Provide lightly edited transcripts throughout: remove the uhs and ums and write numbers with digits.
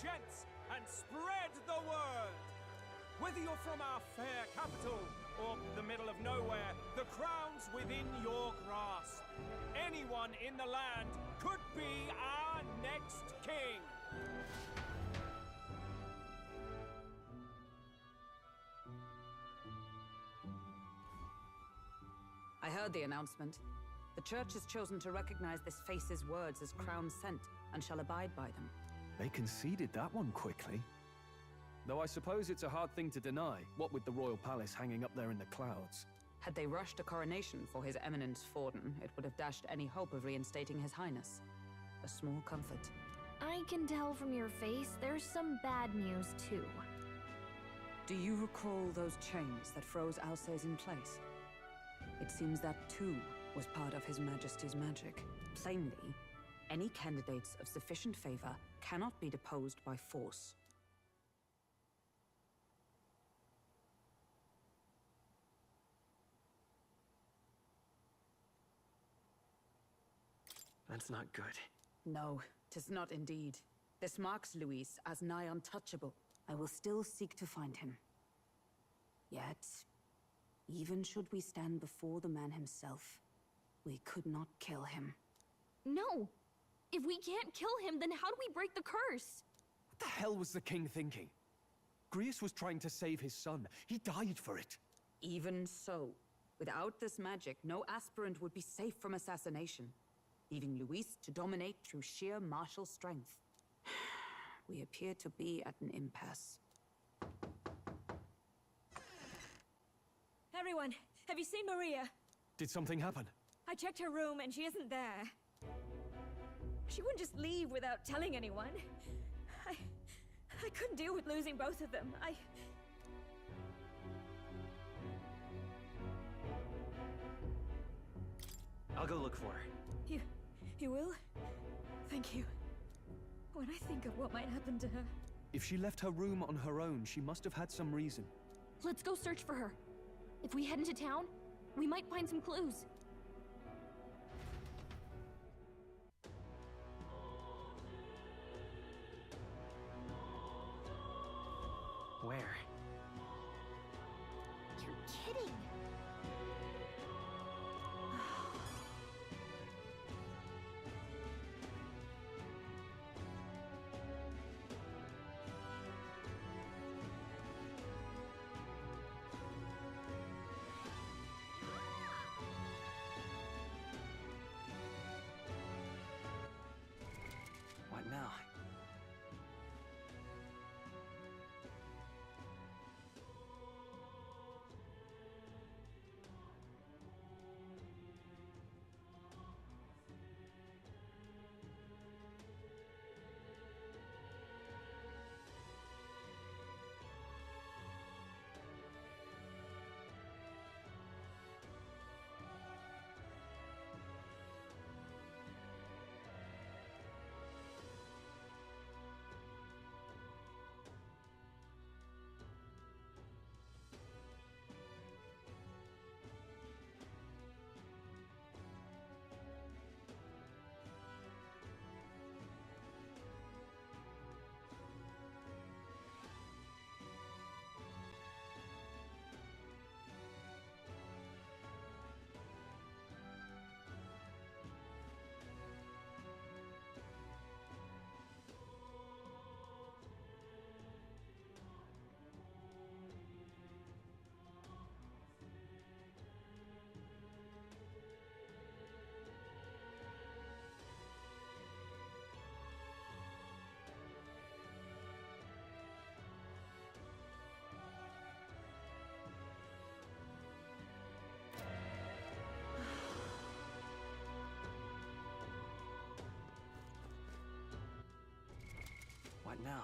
gents, and spread the word! Whether you're from our fair capital or the middle of nowhere, the crown's within your grasp. Anyone in the land could be our next king. I heard the announcement. The Church has chosen to recognize this face's words as crown sent, and shall abide by them. They conceded that one quickly. Though I suppose it's a hard thing to deny, what with the royal palace hanging up there in the clouds. Had they rushed a coronation for His Eminence Forden, it would have dashed any hope of reinstating His Highness. A small comfort. I can tell from your face there's some bad news too. Do you recall those chains that froze Alsace in place? It seems that too was part of His Majesty's magic. Plainly, any candidates of sufficient favor cannot be deposed by force. That's not good. No, 'tis not indeed. This marks Luis as nigh untouchable. I will still seek to find him. Yet, even should we stand before the man himself, we could not kill him. No! If we can't kill him, then how do we break the curse? What the hell was the king thinking? Grius was trying to save his son. He died for it. Even so, without this magic, no aspirant would be safe from assassination, leaving Luis to dominate through sheer martial strength. We appear to be at an impasse. Everyone, have you seen Maria? Did something happen? I checked her room and she isn't there. She wouldn't just leave without telling anyone. I couldn't deal with losing both of them. I'll go look for her. You will? Thank you. When I think of what might happen to her... If she left her room on her own, she must have had some reason. Let's go search for her. If we head into town, we might find some clues. Where? You're kidding! What now? What now?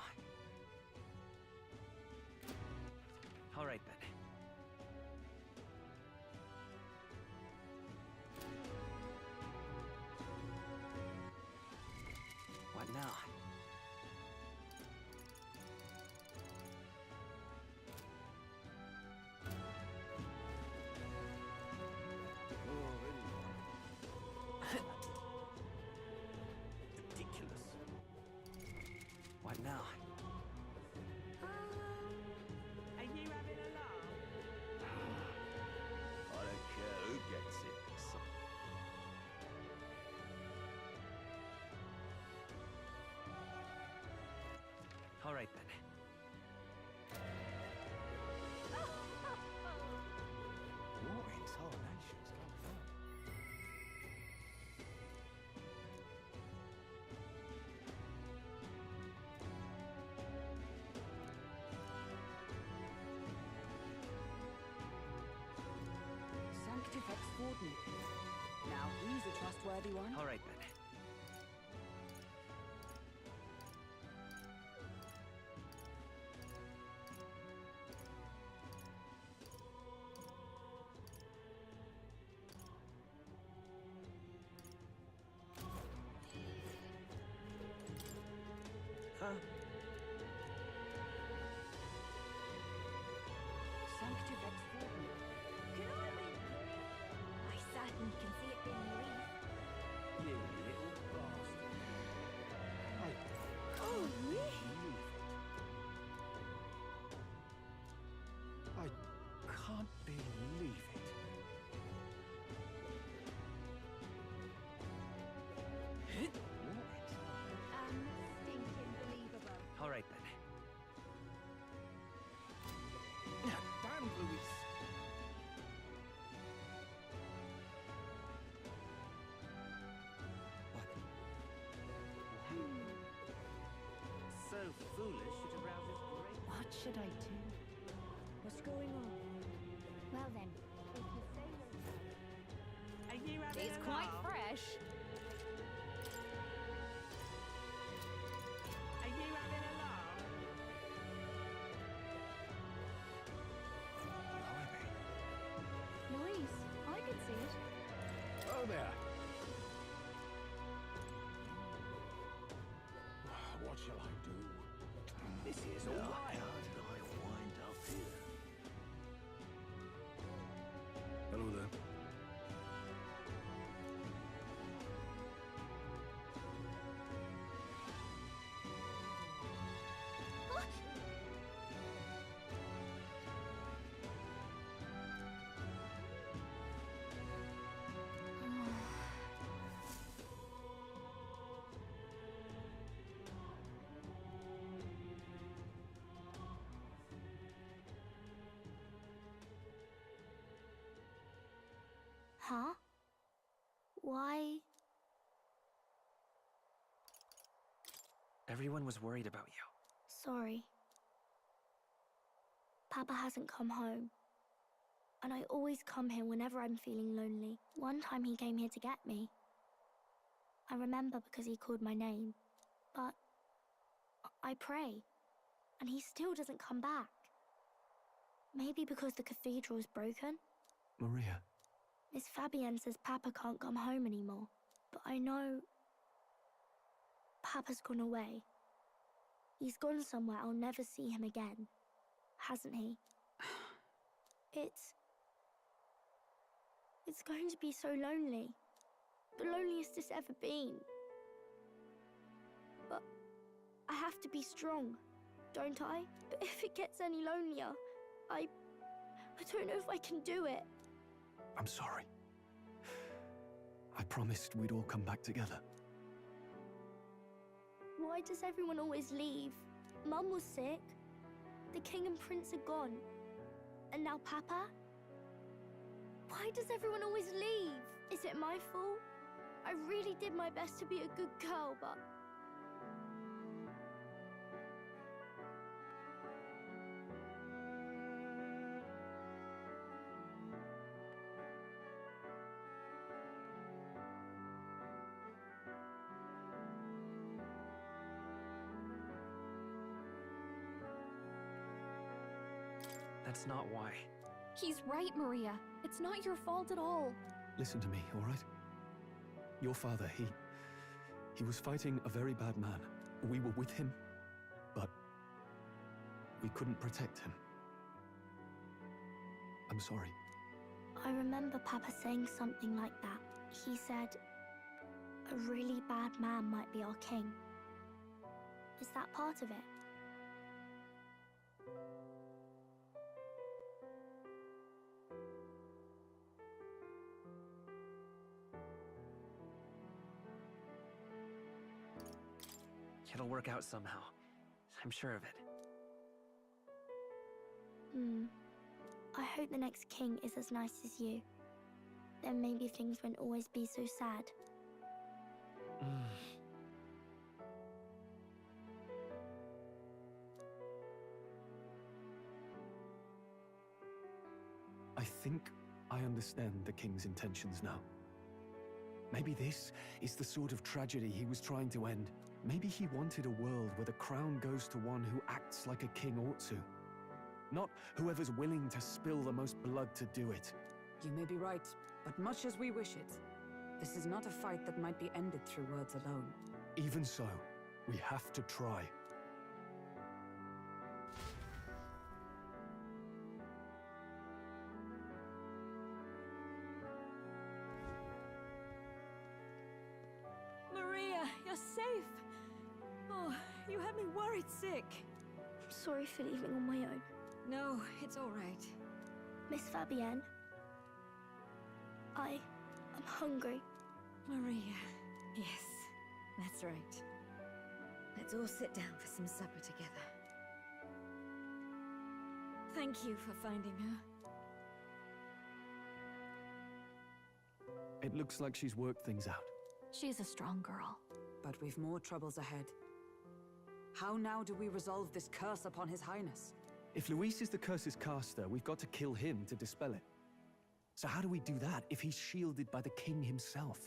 All right then. What now? Ridiculous. What now? right then. What in tarnation's going on? Sanctifex Warden. Now he's a trustworthy one. All right then. Sanctifex Warden. Can I win? I certainly can see it being Leaf. You little bastard. Oh, me? I can't believe it. Stinking believable. All right then. Damn, Luis. So foolish it arouses great. What should I do? What's going on? Well then, if you say Are you having It's quite fresh. Are you having a laugh? Louise, I can see it. Oh there. What shall I do? This is all right. Hello there. Huh? Why? Everyone was worried about you. Sorry. Papa hasn't come home. And I always come here whenever I'm feeling lonely. One time he came here to get me. I remember because he called my name. But I pray, and he still doesn't come back. Maybe because the cathedral's broken? Maria. Miss Fabienne says Papa can't come home anymore. But I know Papa's gone away. He's gone somewhere I'll never see him again. Hasn't he? It's going to be so lonely. The loneliest it's ever been. But I have to be strong, don't I? But if it gets any lonelier, I don't know if I can do it. I'm sorry. I promised we'd all come back together. Why does everyone always leave? Mum was sick. The king and prince are gone. And now Papa? Why does everyone always leave? Is it my fault? I really did my best to be a good girl, but... That's not why. He's right, Maria. It's not your fault at all. Listen to me, all right? Your father, he was fighting a very bad man. We were with him, but we couldn't protect him. I'm sorry. I remember Papa saying something like that. He said, a really bad man might be our king. Is that part of it? It'll work out somehow. I'm sure of it. I hope the next king is as nice as you. Then maybe things won't always be so sad. I think I understand the king's intentions now. Maybe this is the sort of tragedy he was trying to end. Maybe he wanted a world where the crown goes to one who acts like a king ought to. Not whoever's willing to spill the most blood to do it. You may be right, but much as we wish it, this is not a fight that might be ended through words alone. Even so, we have to try. Maria, you're safe! Oh, you had me worried sick. I'm sorry for leaving on my own. No, it's all right. Miss Fabienne, I'm hungry. Maria. Yes, that's right. Let's all sit down for some supper together. Thank you for finding her. It looks like she's worked things out. She's a strong girl. But we've more troubles ahead. How now do we resolve this curse upon His Highness? If Luis is the curse's caster, we've got to kill him to dispel it. So how do we do that if he's shielded by the king himself?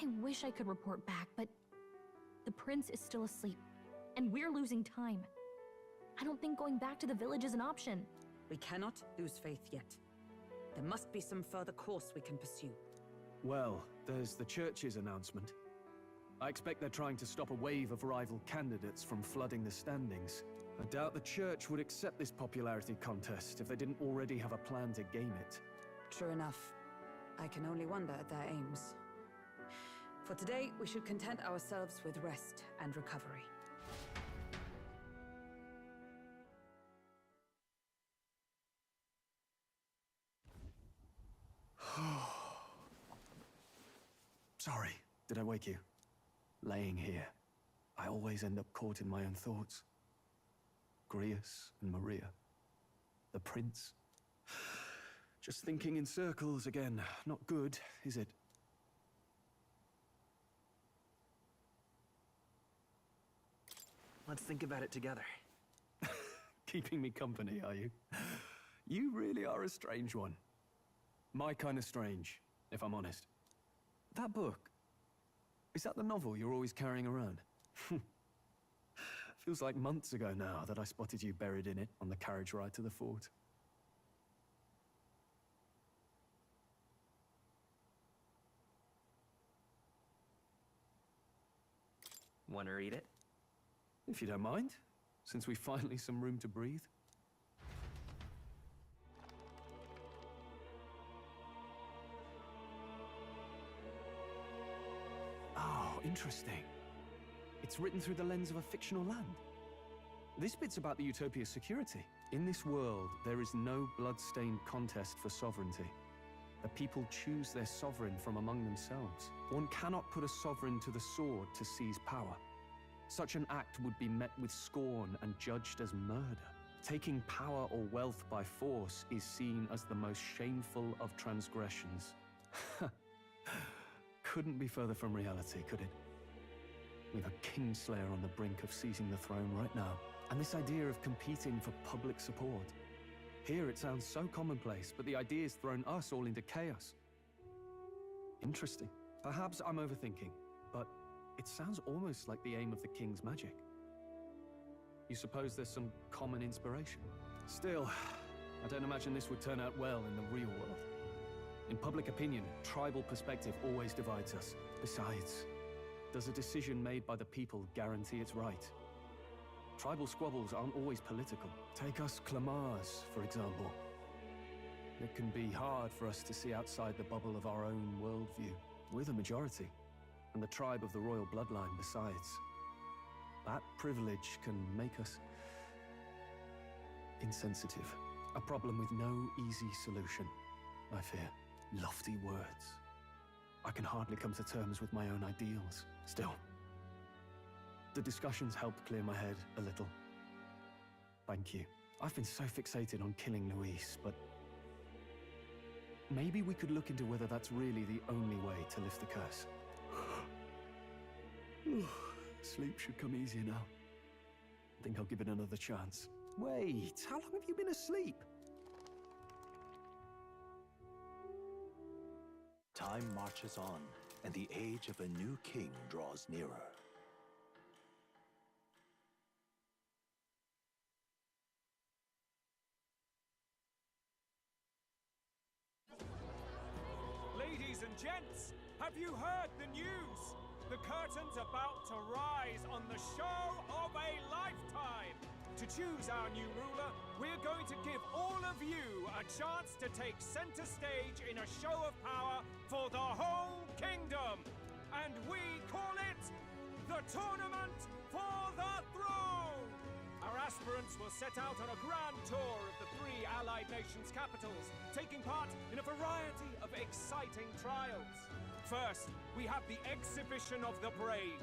I wish I could report back, but the prince is still asleep, and we're losing time. I don't think going back to the village is an option. We cannot lose faith yet. There must be some further course we can pursue. Well, there's the church's announcement. I expect they're trying to stop a wave of rival candidates from flooding the standings. I doubt the church would accept this popularity contest if they didn't already have a plan to game it. True enough. I can only wonder at their aims. For today, we should content ourselves with rest and recovery. Sorry, did I wake you? Laying here, I always end up caught in my own thoughts. Grius and Maria. The prince. Just thinking in circles again. Not good, is it? Let's think about it together. Keeping me company, are you? You really are a strange one. My kind of strange, if I'm honest. That book, is that the novel you're always carrying around? Feels like months ago now that I spotted you buried in it on the carriage ride to the fort. Want to read it? If you don't mind, since we've finally some room to breathe. Oh, interesting. It's written through the lens of a fictional land. This bit's about the Utopia's security. In this world, there is no blood-stained contest for sovereignty. The people choose their sovereign from among themselves. One cannot put a sovereign to the sword to seize power. Such an act would be met with scorn and judged as murder. Taking power or wealth by force is seen as the most shameful of transgressions. Couldn't be further from reality, could it? We've a kingslayer on the brink of seizing the throne right now. And this idea of competing for public support. Here it sounds so commonplace, but the idea's thrown us all into chaos. Interesting. Perhaps I'm overthinking, but it sounds almost like the aim of the king's magic. You suppose there's some common inspiration? Still, I don't imagine this would turn out well in the real world. In public opinion, tribal perspective always divides us. Besides, does a decision made by the people guarantee it's right? Tribal squabbles aren't always political. Take us Clamars, for example. It can be hard for us to see outside the bubble of our own worldview. We're the majority, and the tribe of the royal bloodline besides. That privilege can make us insensitive. A problem with no easy solution, I fear. Lofty words. I can hardly come to terms with my own ideals. Still, the discussions helped clear my head a little. Thank you. I've been so fixated on killing Luis, but maybe we could look into whether that's really the only way to lift the curse. Sleep should come easier now. I think I'll give it another chance. Wait, how long have you been asleep? Time marches on, and the age of a new king draws nearer. Ladies and gents, have you heard the news? The curtain's about to rise on the show of a lifetime. To choose our new ruler, we're going to give all of you a chance to take center stage in a show of power for the whole kingdom. And we call it the Tournament for the Throne! Our aspirants will set out on a grand tour of the 3 allied nations' capitals, taking part in a variety of exciting trials. First, we have the Exhibition of the Brave.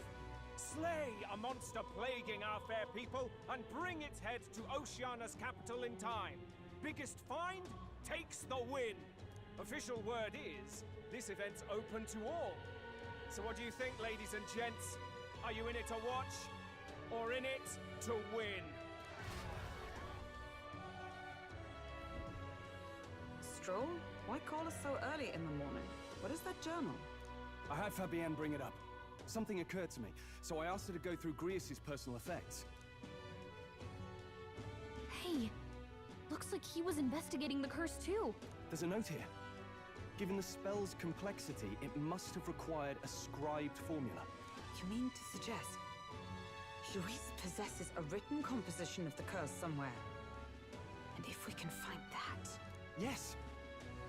Slay a monster plaguing our fair people and bring its head to Oceania's capital in time. Biggest find takes the win. Official word is, this event's open to all. So what do you think, ladies and gents? Are you in it to watch, or in it to win? Stroll? Why call us so early in the morning? What is that journal? I had Fabienne bring it up. Something occurred to me, so I asked her to go through Grius' personal effects. Hey, looks like he was investigating the curse too. There's a note here. Given the spell's complexity, it must have required a scribed formula. You mean to suggest Luis possesses a written composition of the curse somewhere? And if we can find that... Yes!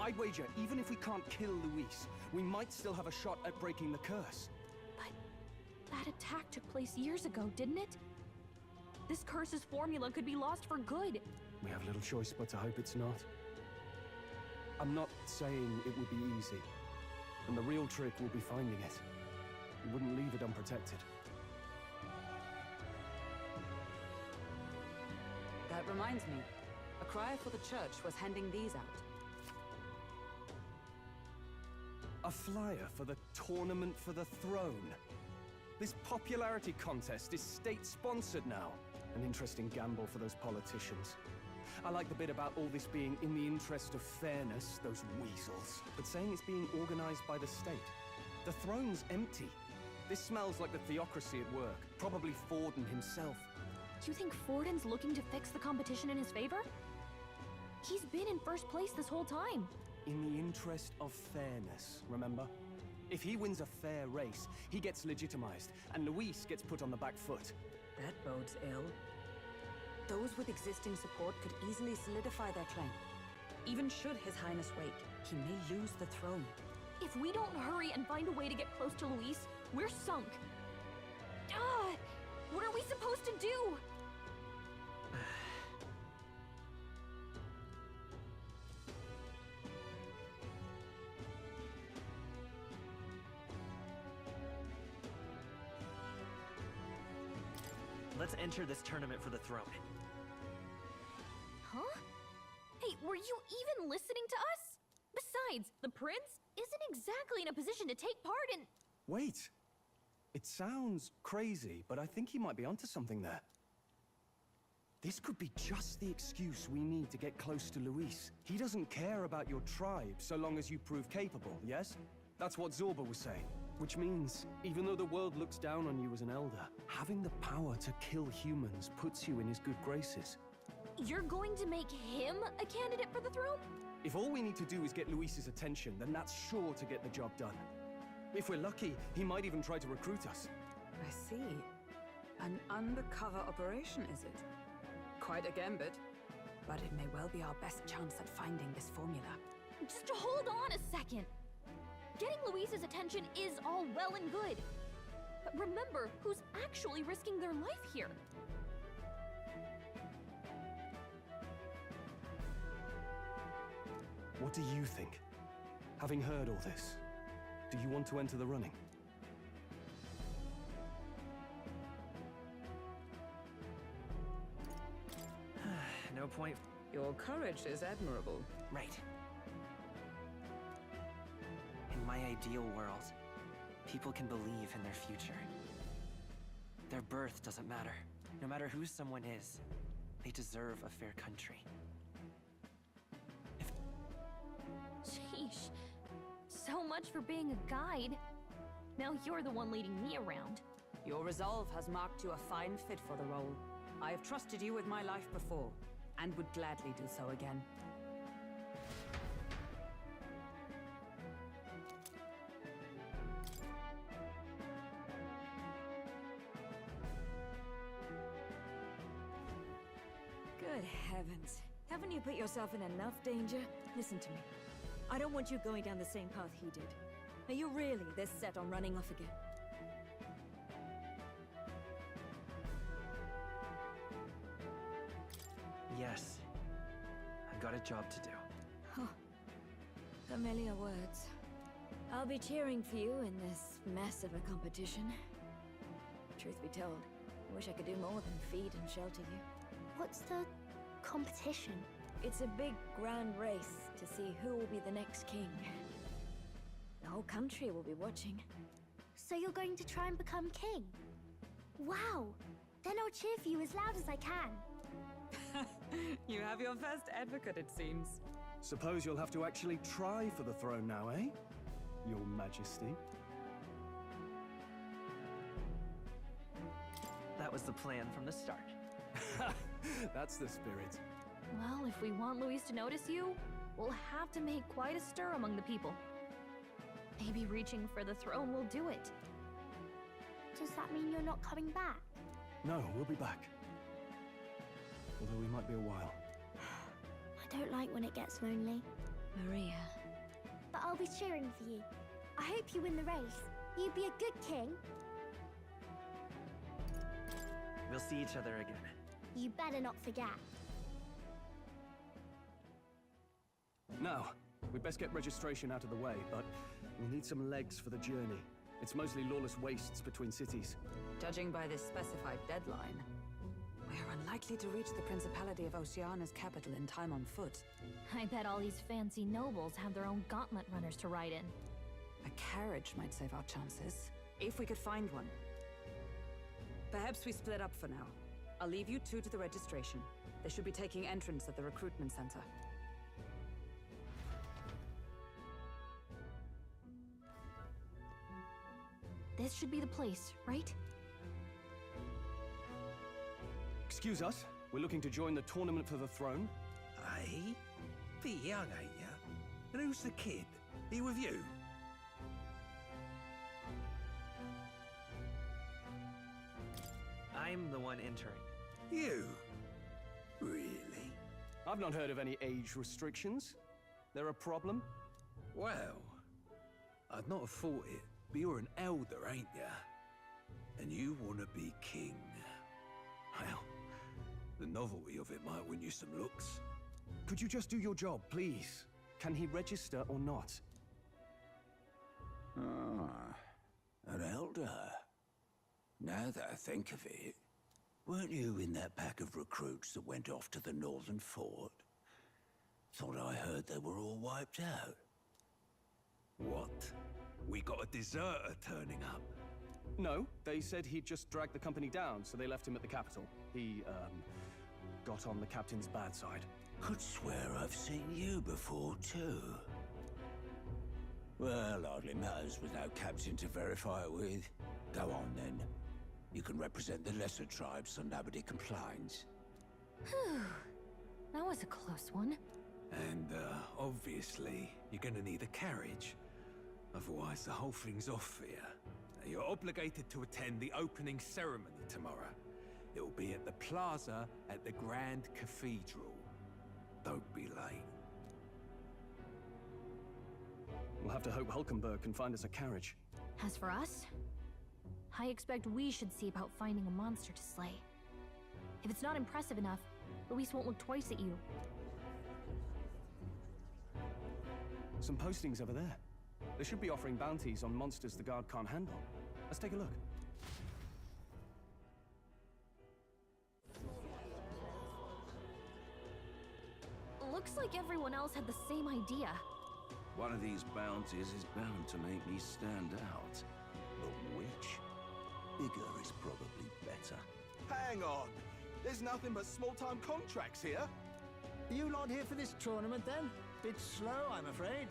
I'd wager, even if we can't kill Luis, we might still have a shot at breaking the curse. But that attack took place years ago, didn't it? This curse's formula could be lost for good. We have little choice but to hope it's not. I'm not saying it would be easy. And the real trick will be finding it. We wouldn't leave it unprotected. That reminds me. A crier for the church was handing these out. A flyer for the Tournament for the Throne. This popularity contest is state-sponsored now. An interesting gamble for those politicians. I like the bit about all this being in the interest of fairness, those weasels. But saying it's being organized by the state. The throne's empty. This smells like the theocracy at work. Probably Forden himself. You think Forden's looking to fix the competition in his favor? He's been in first place this whole time. In the interest of fairness, remember? If he wins a fair race, he gets legitimized, and Luis gets put on the back foot. That bodes ill. Those with existing support could easily solidify their claim. Even should His Highness wake, he may lose the throne. If we don't hurry and find a way to get close to Luis, we're sunk. What are we supposed to do? Let's enter this tournament for the throne. Huh? Hey, were you even listening to us? Besides, the prince isn't exactly in a position to take part in... Wait. It sounds crazy, but I think he might be onto something there. This could be just the excuse we need to get close to Luis. He doesn't care about your tribe so long as you prove capable, yes? That's what Zorba was saying. Which means, even though the world looks down on you as an elder, having the power to kill humans puts you in his good graces. You're going to make him a candidate for the throne? If all we need to do is get Luis's attention, then that's sure to get the job done. If we're lucky, he might even try to recruit us. I see. An undercover operation, is it? Quite a gambit. But it may well be our best chance at finding this formula. Just hold on a second. Getting Luis's attention is all well and good. But remember who's actually risking their life here. What do you think? Having heard all this, do you want to enter the running? No No point. Your courage is admirable. Right. In my ideal world, people can believe in their future. Their birth doesn't matter. No matter who someone is, they deserve a fair country. Sheesh. So much for being a guide. Now you're the one leading me around. Your resolve has marked you a fine fit for the role. I have trusted you with my life before, and would gladly do so again. Good heavens. Haven't you put yourself in enough danger? Listen to me. I don't want you going down the same path he did. Are you really this set on running off again? Yes. I've got a job to do. Huh. Familiar words. I'll be cheering for you in this mess of a competition. Truth be told, I wish I could do more than feed and shelter you. What's the competition? It's a big, grand race to see who will be the next king. The whole country will be watching. So you're going to try and become king? Wow! Then I'll cheer for you as loud as I can. You have your first advocate, it seems. Suppose you'll have to actually try for the throne now, eh? Your Majesty. That was the plan from the start. That's the spirit. Well, if we want Luis to notice you, we'll have to make quite a stir among the people. Maybe reaching for the throne will do it. Does that mean you're not coming back? No, we'll be back. Although we might be a while. I don't like when it gets lonely. Maria. But I'll be cheering for you. I hope you win the race. You'd be a good king. We'll see each other again. You better not forget. Now, we'd best get registration out of the way, but we'll need some legs for the journey. It's mostly lawless wastes between cities. Judging by this specified deadline, we are unlikely to reach the Principality of Oceana's capital in time on foot. I bet all these fancy nobles have their own gauntlet runners to ride in. A carriage might save our chances, if we could find one. Perhaps we split up for now. I'll leave you two to the registration. They should be taking entrance at the recruitment center. This should be the place, right? Excuse us, we're looking to join the tournament for the throne. Aye? Bit young, ain't ya? And who's the kid? He with you? I'm the one entering. You? Really? I've not heard of any age restrictions. There a problem? Well, I'd not have thought it, but you're an elder, ain't ya? And you want to be king. Well, the novelty of it might win you some looks. Could you just do your job, please? Can he register or not? Ah, an elder. Now that I think of it, weren't you in that pack of recruits that went off to the northern fort? Thought I heard they were all wiped out. What? We got a deserter turning up? No, they said he'd just dragged the company down, so they left him at the capital. He, got on the captain's bad side. Could swear I've seen you before, too. Well, hardly matters with no captain to verify it with. Go on, then. You can represent the lesser tribes so nobody complains. Whew. That was a close one. And, obviously, you're gonna need a carriage. Otherwise, the whole thing's off for you. You're obligated to attend the opening ceremony tomorrow. It'll be at the plaza at the Grand Cathedral. Don't be late. We'll have to hope Hulkenberg can find us a carriage. As for us, I expect we should see about finding a monster to slay. If it's not impressive enough, Luis won't look twice at you. Some postings over there. They should be offering bounties on monsters the guard can't handle. Let's take a look. Looks like everyone else had the same idea. One of these bounties is bound to make me stand out. But which? Bigger is probably better. Hang on! There's nothing but small-time contracts here. You lot here for this tournament, then? Bit slow, I'm afraid.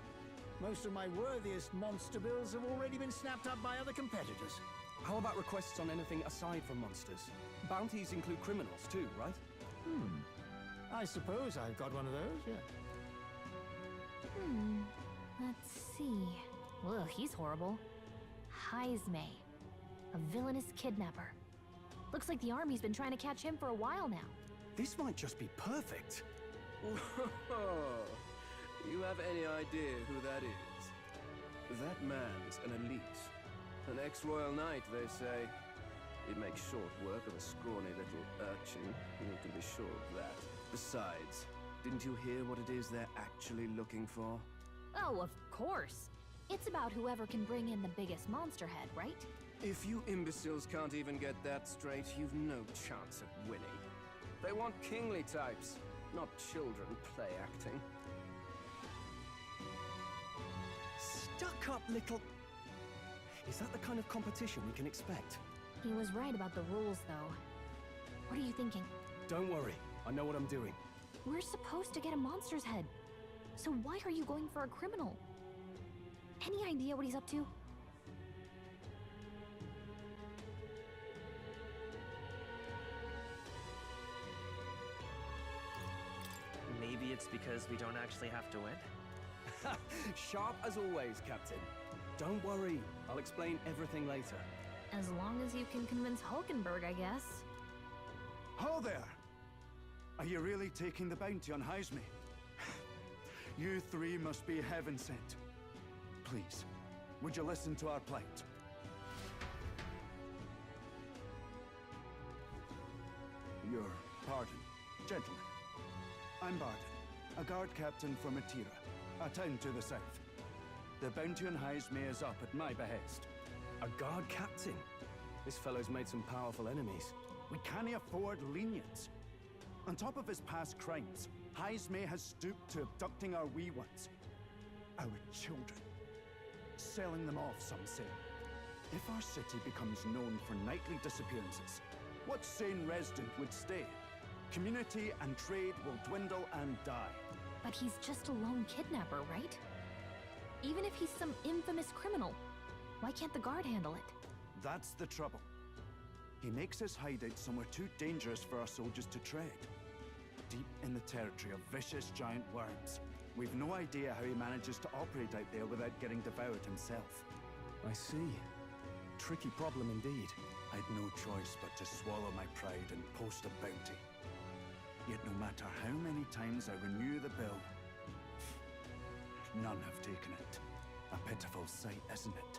Most of my worthiest monster bills have already been snapped up by other competitors. How about requests on anything aside from monsters? Bounties include criminals too, right? I suppose I've got one of those, yeah. Let's see. Ugh, he's horrible. Heisme. A villainous kidnapper. Looks like the army's been trying to catch him for a while now. This might just be perfect. Whoa. You have any idea who that is? That man's an elite. An ex-royal knight, they say. It makes short work of a scrawny little urchin. You can be sure of that. Besides, didn't you hear what it is they're actually looking for? Oh, of course. It's about whoever can bring in the biggest monster head, right? If you imbeciles can't even get that straight, you've no chance at winning. They want kingly types, not children play acting. Stuck-up little... Is that the kind of competition we can expect? He was right about the rules, though. What are you thinking? Don't worry, I know what I'm doing. We're supposed to get a monster's head. So why are you going for a criminal? Any idea what he's up to? Maybe it's because we don't actually have to win? Sharp as always, Captain. Don't worry, I'll explain everything later. As long as you can convince Hulkenberg, I guess. Ho there! Are you really taking the bounty on Heisme? You three must be heaven sent. Please, would you listen to our plight? Your pardon, gentlemen. I'm Barden, a guard captain from Metaphoria, a town to the south. The bounty on Heisme is up at my behest. A guard captain? This fellow's made some powerful enemies. We can't afford lenience. On top of his past crimes, Heisme has stooped to abducting our wee ones. Our children. Selling them off, some say. If our city becomes known for nightly disappearances, what sane resident would stay? Community and trade will dwindle and die. But he's just a lone kidnapper, right? Even if he's some infamous criminal, why can't the guard handle it? That's the trouble. He makes his hideout somewhere too dangerous for our soldiers to tread. Deep in the territory of vicious giant worms. We've no idea how he manages to operate out there without getting devoured himself. I see. Tricky problem indeed. I'd no choice but to swallow my pride and post a bounty. Yet no matter how many times I renew the bill, none have taken it. A pitiful sight, isn't it?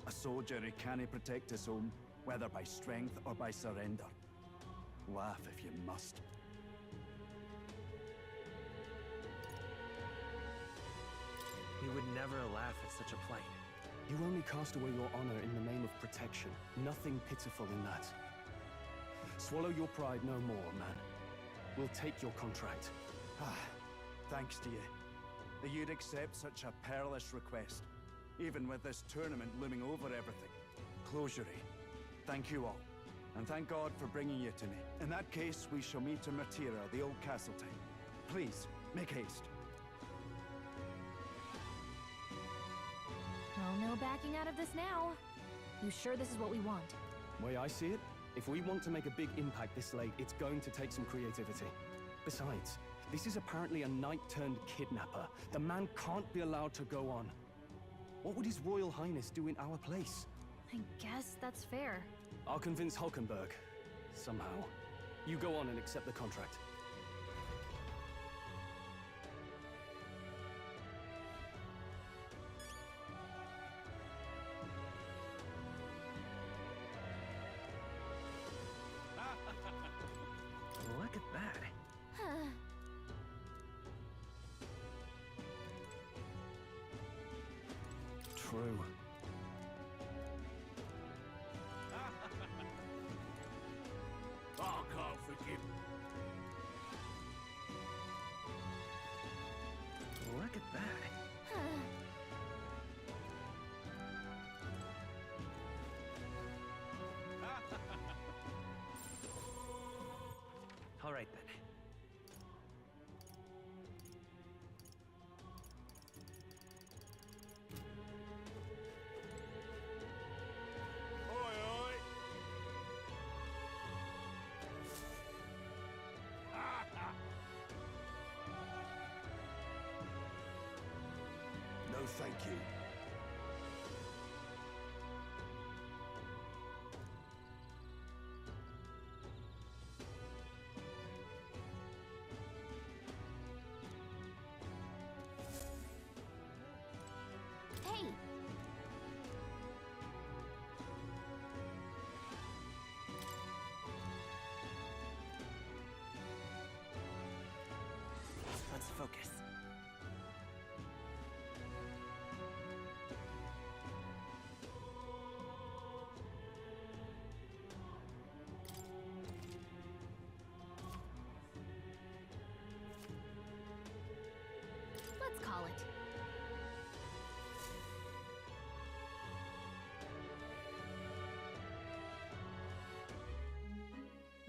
A soldier who can't protect his home, whether by strength or by surrender. Laugh if you must. We would never laugh at such a plight. You only cast away your honor in the name of protection. Nothing pitiful in that. Swallow your pride no more, man. We'll take your contract. Thanks to you. That you'd accept such a perilous request, even with this tournament looming over everything. Closure. Thank you all. And thank God for bringing you to me. In that case, we shall meet in Metaphoria, the old castle town. Please, make haste. Oh, no backing out of this now. You sure this is what we want? Way I see it, if we want to make a big impact this late, it's going to take some creativity. Besides, this is apparently a knight-turned-kidnapper. The man can't be allowed to go on. What would His Royal Highness do in our place? I guess that's fair. I'll convince Hulkenberg. Somehow. You go on and accept the contract. Look at that. True. I can't forgive. right then. No, thank you. Hey! Let's focus. Let's call it.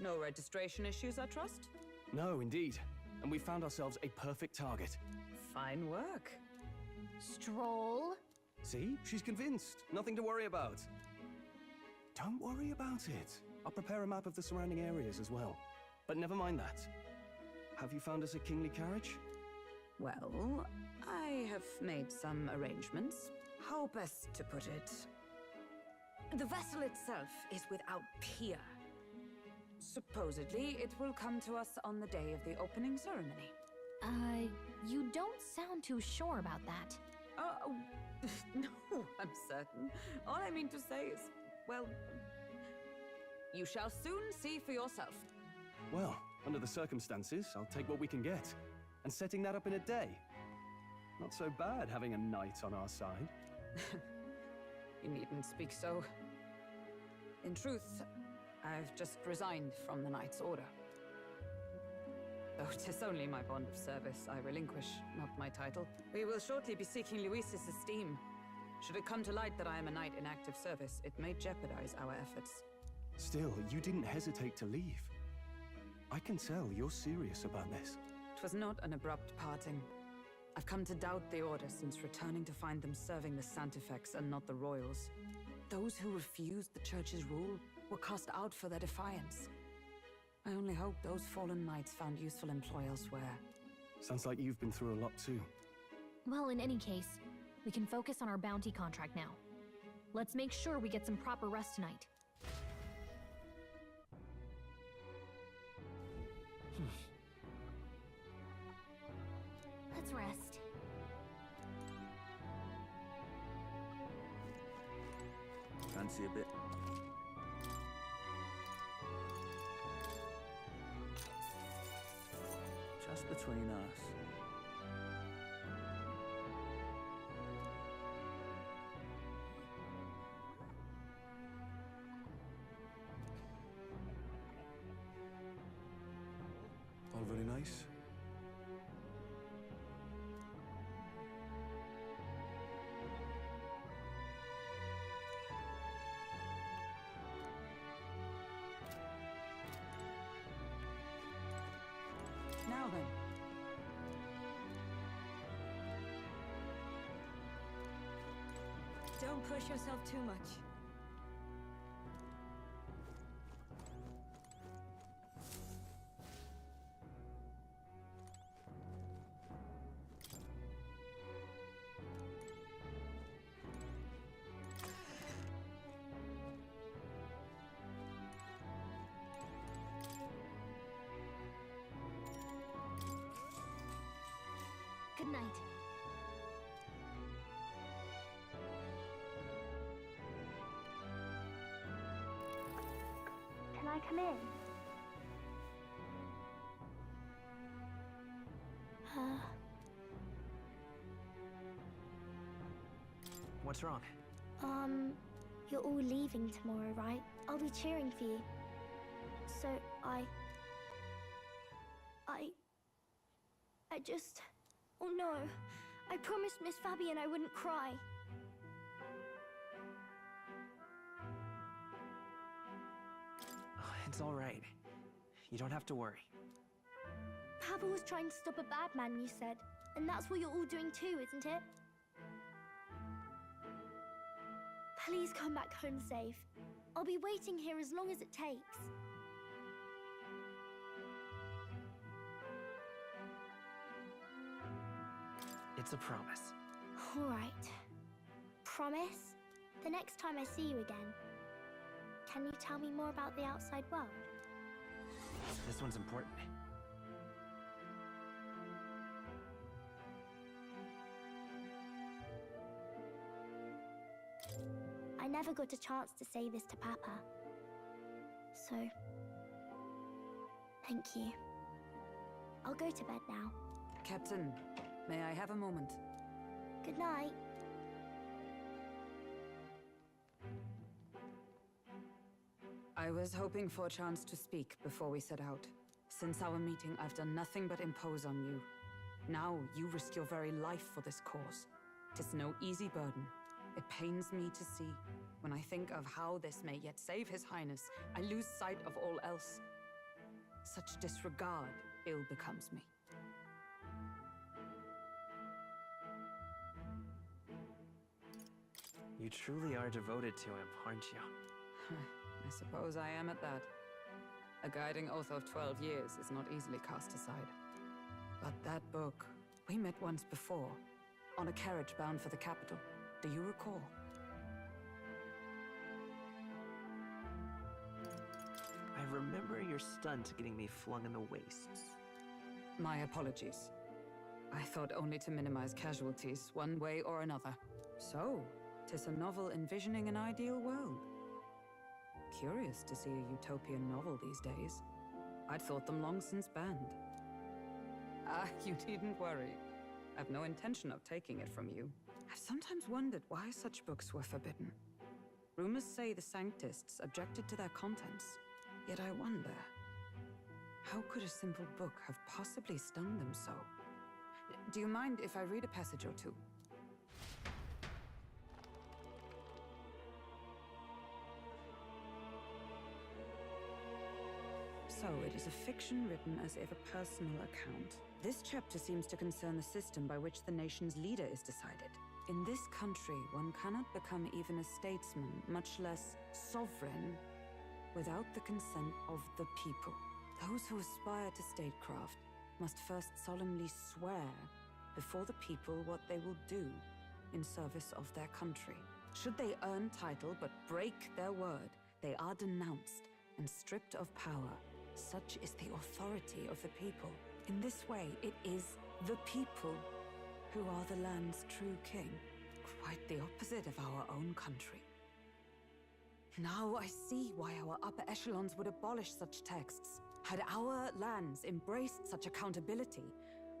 No registration issues, I trust? No, indeed. And we found ourselves a perfect target. Fine work. Stroll? See? She's convinced. Nothing to worry about. Don't worry about it. I'll prepare a map of the surrounding areas as well. But never mind that. Have you found us a kingly carriage? Well, I have made some arrangements. How best to put it? The vessel itself is without peer. Supposedly, it will come to us on the day of the opening ceremony. You don't sound too sure about that. Oh, no, I'm certain. All I mean to say is, well, you shall soon see for yourself. Well, under the circumstances, I'll take what we can get. And setting that up in a day. Not so bad having a knight on our side. You needn't speak so. In truth, I've just resigned from the Knight's Order. Though 'tis only my bond of service I relinquish, not my title. We will shortly be seeking Luis's esteem. Should it come to light that I am a knight in active service, it may jeopardize our efforts. Still, you didn't hesitate to leave. I can tell you're serious about this. It was not an abrupt parting. I've come to doubt the Order since returning to find them serving the Santifex and not the Royals. Those who refused the Church's rule were cast out for their defiance. I only hope those fallen knights found useful employ elsewhere. Sounds like you've been through a lot too. Well, in any case, we can focus on our bounty contract now. Let's make sure we get some proper rest tonight. Let's rest. Fancy a bit? Just between us. All very nice. Now then. Don't push yourself too much. Good night. Can I come in? What's wrong? You're all leaving tomorrow, right? I'll be cheering for you. So I just... Oh no. I promised Miss Fabian I wouldn't cry. It's all right. You don't have to worry. Papa was trying to stop a bad man, you said. And that's what you're all doing too, isn't it? Please come back home safe. I'll be waiting here as long as it takes. It's a promise. All right. Promise? The next time I see you again, can you tell me more about the outside world? This one's important. I never got a chance to say this to Papa. So, thank you. I'll go to bed now. Captain, may I have a moment? Good night. I was hoping for a chance to speak before we set out. Since our meeting, I've done nothing but impose on you. Now you risk your very life for this cause. 'Tis no easy burden. It pains me to see. When I think of how this may yet save His Highness, I lose sight of all else. Such disregard ill becomes me. You truly are devoted to him, aren't you? I suppose I am at that. A guiding oath of 12 years is not easily cast aside. But that book, we met once before, on a carriage bound for the capital. Do you recall? I remember your stunt getting me flung in the wastes. My apologies. I thought only to minimize casualties, one way or another. So, 'tis a novel envisioning an ideal world. Curious to see a utopian novel these days. I'd thought them long since banned. Ah, you needn't worry. I've no intention of taking it from you. I've sometimes wondered why such books were forbidden. Rumors say the Sanctists objected to their contents. Yet I wonder, how could a simple book have possibly stung them so? Do you mind if I read a passage or two? So, it is a fiction written as if a personal account. This chapter seems to concern the system by which the nation's leader is decided. In this country, one cannot become even a statesman, much less sovereign, without the consent of the people. Those who aspire to statecraft must first solemnly swear before the people what they will do in service of their country. Should they earn title but break their word, they are denounced and stripped of power. Such is the authority of the people. In this way, it is the people who are the land's true king. Quite the opposite of our own country. Now I see why our upper echelons would abolish such texts. Had our lands embraced such accountability,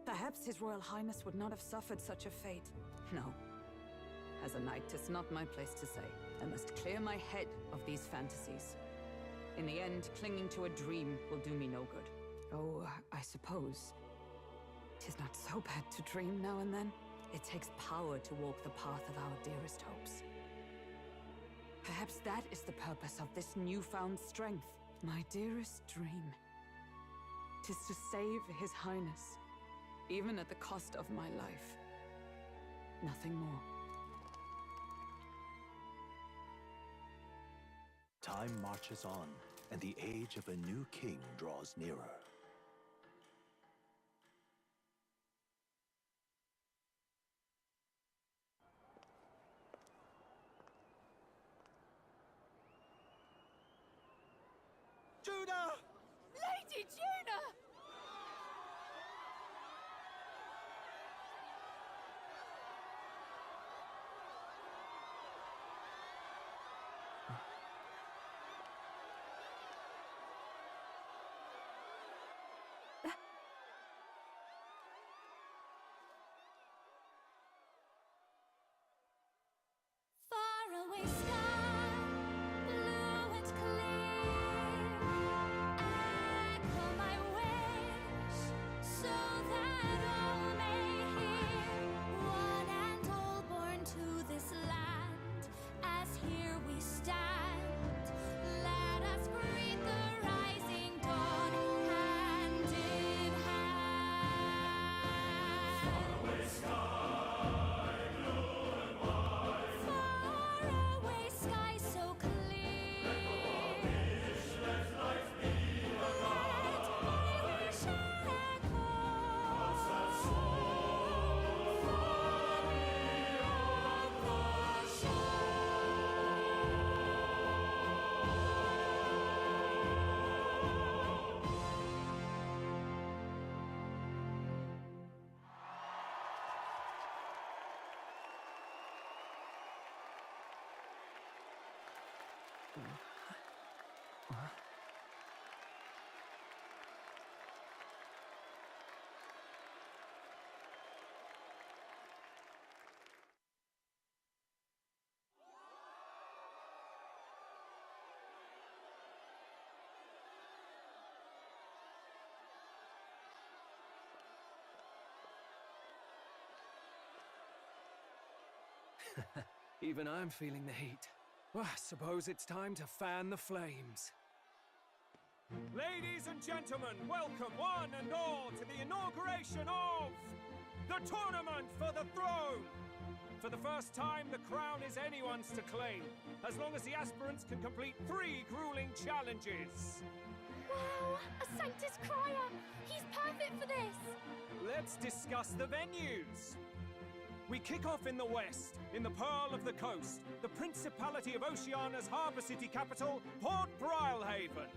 perhaps His Royal Highness would not have suffered such a fate. No. As a knight, 'tis not my place to say. I must clear my head of these fantasies. In the end, clinging to a dream will do me no good. Oh, I suppose 'tis not so bad to dream now and then. It takes power to walk the path of our dearest hopes. Perhaps that is the purpose of this newfound strength. My dearest dream. 'Tis to save His Highness, even at the cost of my life. Nothing more. Time marches on, and the age of a new king draws nearer. Judah! Lady Judah! Faraway sky, blue and clear. Echo my way. Even I'm feeling the heat. Well, I suppose it's time to fan the flames. Ladies and gentlemen, welcome one and all to the inauguration of the Tournament for the Throne! For the first time, the crown is anyone's to claim, as long as the aspirants can complete 3 grueling challenges. Wow! A Sanctus Crier! He's perfect for this! Let's discuss the venues. We kick off in the west, in the Pearl of the Coast, the Principality of Oceania's harbour city capital, Port Brilehaven.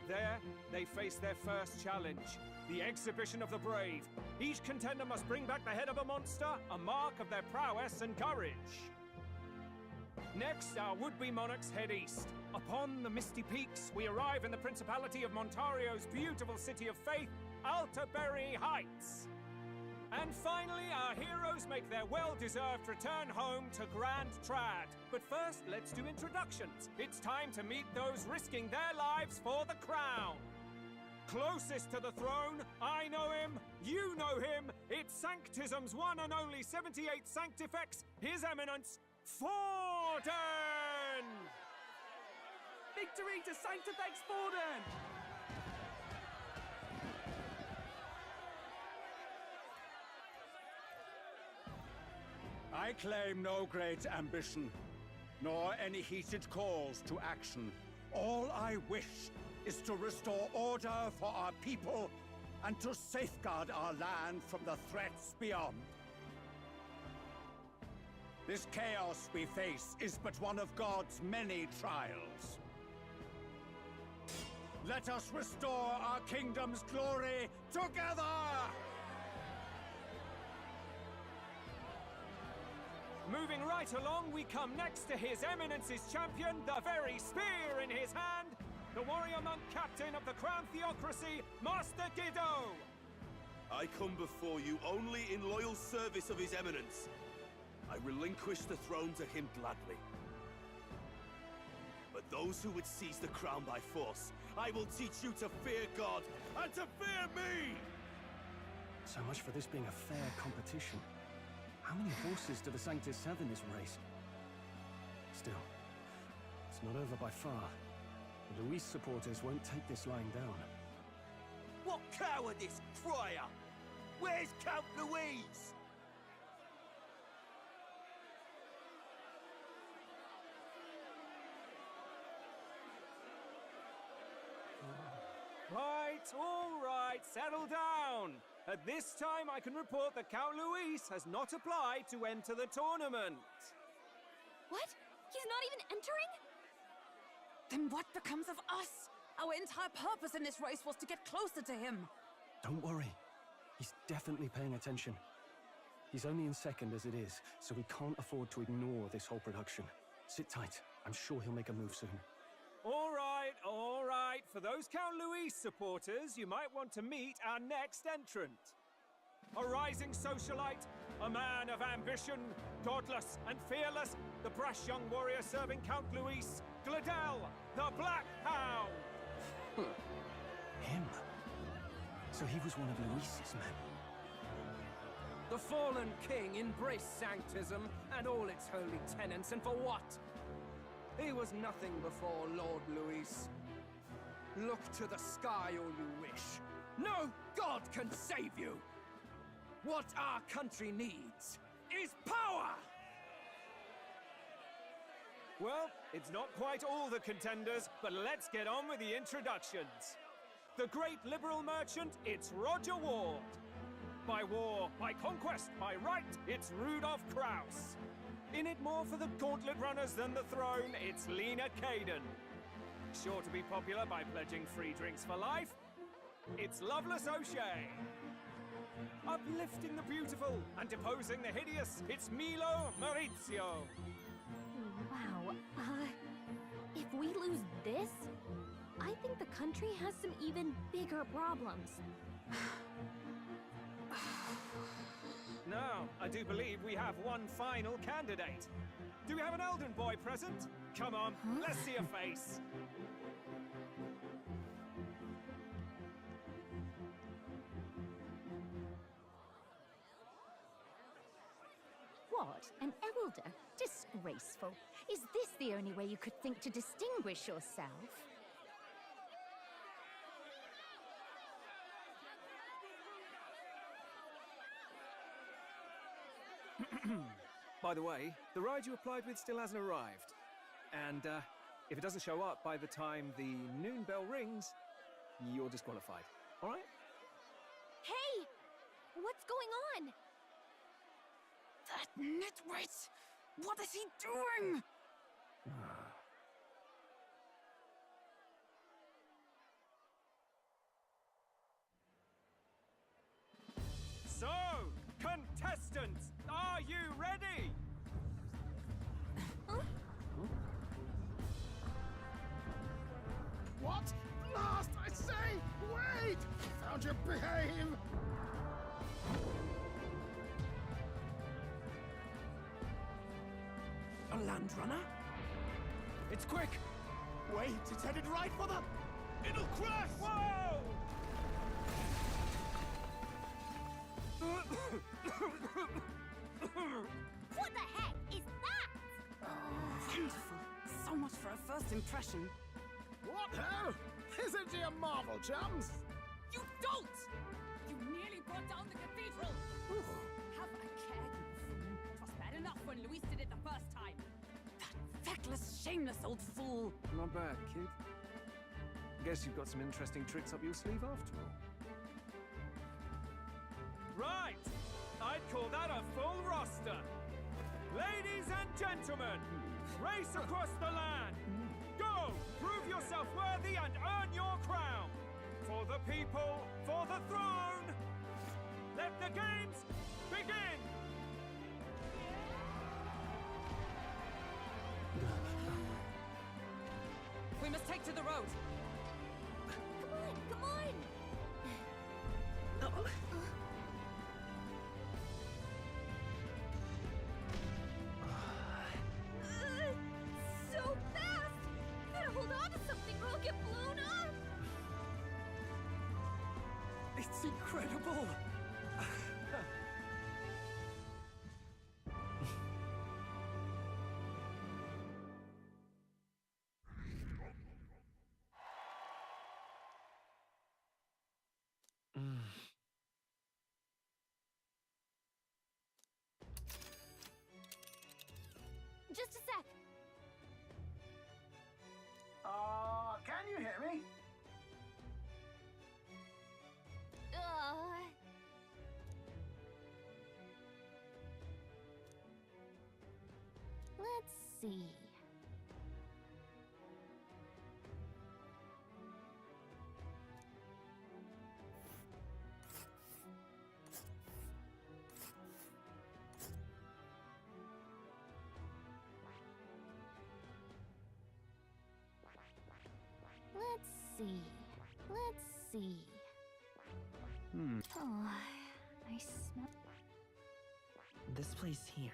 There, they face their first challenge, the Exhibition of the Brave. Each contender must bring back the head of a monster, a mark of their prowess and courage. Next, our would-be monarchs head east. Upon the misty peaks, we arrive in the Principality of Montario's beautiful city of faith, Altaberry Heights. And finally, our heroes make their well-deserved return home to Grand Trad. But first, let's do introductions. It's time to meet those risking their lives for the crown. Closest to the throne, I know him, you know him. It's Sanctism's one and only 78 Sanctifex, His Eminence, Forden! Victory to Sanctifex Forden! I claim no great ambition, nor any heated calls to action. All I wish is to restore order for our people and to safeguard our land from the threats beyond. This chaos we face is but one of God's many trials. Let us restore our kingdom's glory together! Moving right along, we come next to His Eminence's champion, the very spear in his hand, the warrior monk captain of the Crown Theocracy, Master Giddo! I come before you only in loyal service of His Eminence. I relinquish the throne to him gladly. But those who would seize the crown by force, I will teach you to fear God and to fear me! So much for this being a fair competition. How many horses do the Sanctus have in this race? Still, it's not over by far. The Luis supporters won't take this lying down. What cowardice, Crier! Where's Count Louise? All right, settle down. At this time, I can report that Count Luis has not applied to enter the tournament. What? He's not even entering? Then what becomes of us? Our entire purpose in this race was to get closer to him. Don't worry. He's definitely paying attention. He's only in second as it is, so we can't afford to ignore this whole production. Sit tight. I'm sure he'll make a move soon. All right, all right. For those Count Luis supporters, you might want to meet our next entrant. A rising socialite, a man of ambition, godless and fearless, the brash young warrior serving Count Luis, Gladel, the Black Hound. Him? So he was one of Luis's men. The fallen king embraced Sanctism and all its holy tenets, and for what? He was nothing before Lord Luis. Look to the sky all you wish. No god can save you! What our country needs is power! Well, it's not quite all the contenders, but let's get on with the introductions. The great liberal merchant, it's Roger Ward. By war, by conquest, by right, it's Rudolph Kraus. In it more for the gauntlet runners than the throne, it's Lena Caden. Sure to be popular by pledging free drinks for life, it's Loveless O'Shea. Uplifting the beautiful and deposing the hideous, it's Milo Maurizio. Wow. If we lose this, I think the country has some even bigger problems. Now, I do believe we have one final candidate. Do we have an Elden boy present? Come on, let's see a face. What? An elder? Disgraceful. Is this the only way you could think to distinguish yourself? By the way, the ride you applied with still hasn't arrived. And, if it doesn't show up by the time the noon bell rings, you're disqualified. All right? Hey! What's going on? That nitwit! What is he doing? So, contestants, are you ready? What? Last, I say! Wait! Found you, behave! A land runner? It's quick! Wait, it's headed right for the... It'll crash! Whoa! What the heck is that? Wonderful. So much for a first impression. What ho? Isn't she a marvel, chums? You don't! You nearly brought down the cathedral! Have a care, you fool. 'Twas bad enough when Luis did it the first time. That feckless, shameless old fool. Not bad, kid. Guess you've got some interesting tricks up your sleeve after all. Right! I'd call that a full roster. Ladies and gentlemen, race across the land. Go! Prove yourself worthy and earn your crown. For the people, for the throne. Let the games begin! We must take to the road. Come on, come on! So fast! Gotta hold on to something or I'll get blown up! It's incredible! Just a sec. Can you hear me? Let's see. Let's see. Oh, I smell... This place here.